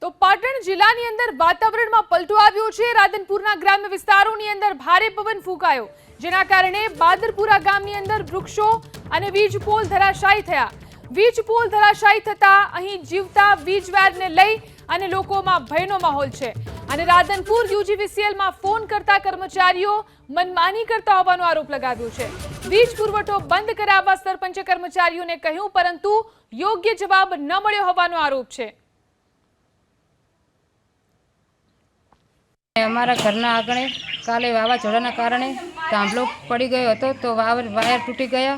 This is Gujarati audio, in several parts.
તો પાટણ જિલ્લાની અંદર વાતાવરણમાં પલટો આવ્યો છે। રાધનપુરના ગ્રામ્ય વિસ્તારોની અંદર ભારે પવન ફૂંકાયો, જેના કારણે બાદરપુરા ગામની અંદર વૃક્ષો અને વીજ પોલ ધરાશાયી થયા। વીજ પોલ ધરાશાયી થતા અહીં જીવતા વીજવાયરને લઈ અને લોકોમાં ભયનો માહોલ છે। અને રાધનપુર યુજીવીસીએલમાં ફોન કરતા કર્મચારીઓ મનમાની કરતા હોવાનો આરોપ લગાવ્યો છે। વીજ પુરવઠો બંધ કરાવવા સરપંચે કર્મચારીઓને કહ્યું, પરંતુ યોગ્ય જવાબ ન મળ્યો હોવાનો આરોપ છે। અમારા ઘરના આગળ કાલે વાવાઝોડાના કારણે થાંભલો પડી ગયો હતો, તો વાયર તૂટી ગયા।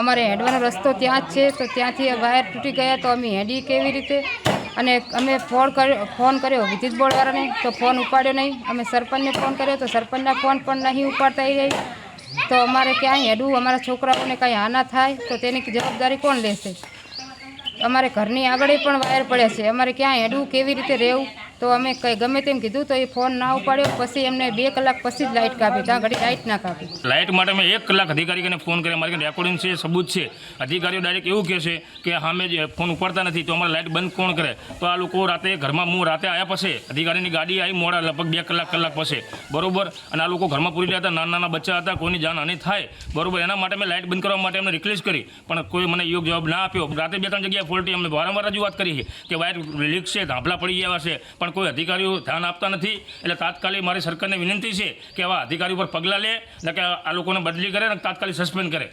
અમારે હેડવાનો રસ્તો ત્યાં જ છે, તો ત્યાંથી વાયર તૂટી ગયા, તો અમે હેડી કેવી રીતે? અને અમે ફોન કર્યો વિદ્યુત બોર્ડવાળાને, તો ફોન ઉપાડ્યો નહીં। અમે સરપંચને ફોન કર્યો, તો સરપંચના ફોન પણ નહીં ઉપાડતા રહી। તો અમારે ક્યાંય હેડવું, અમારા છોકરાઓને કાંઈ હાના થાય તો તેની જવાબદારી કોણ લેશે? અમારે ઘરની આગળ પણ વાયર પડ્યા છે, અમારે ક્યાં હેડવું, કેવી રીતે રહેવું? તો અમે કંઈ ગમે તેમ કીધું, તો એ ફોન ના ઉપાડ્યો। પછી એમને 2 કલાક પછી જ લાઇટ કાપી, ત્યાં ઘડી લાઇટ ના કાપી। લાઇટ માટે મેં 1 કલાક અધિકારીને ફોન કર્યા, મારી રેકોર્ડિંગ છે, સબૂત છે। અધિકારીઓ ડાયરેક્ટ એવું કહે છે કે સામે જે ફોન ઉપાડતા નથી, તો અમારે લાઇટ બંધ કોણ કરે? તો આ લોકો રાતે ઘરમાં, હું રાતે આવ્યા પછી અધિકારીની ગાડી આવી મોડા, લગભગ 2 કલાક પછી, બરોબર। અને આ લોકો ઘરમાં પૂરી રહ્યા હતા, નાના બચ્ચા હતા, કોઈની જાનહાનિ થાય, બરોબર। એના માટે મેં લાઇટ બંધ કરવા માટે એમને રિક્વેસ્ટ કરી, પણ કોઈ મને યોગ્ય જવાબ ના આપ્યો। રાતે 2-3 જગ્યાએ ફોલ્ટી અમને વારંવાર રજૂઆત કરી છે કે વાયર લીક છે, ધાંભલા પડી ગયા છે, પણ કોઈ અધિકારીઓ ધ્યાન આપતા નથી। એટલે તાત્કાલિક મારી સરકારને વિનંતી છે કે આવા અધિકારી ઉપર પગલાં લે, ને કે આ લોકોને બદલી કરે ને તાત્કાલિક સસ્પેન્ડ કરે।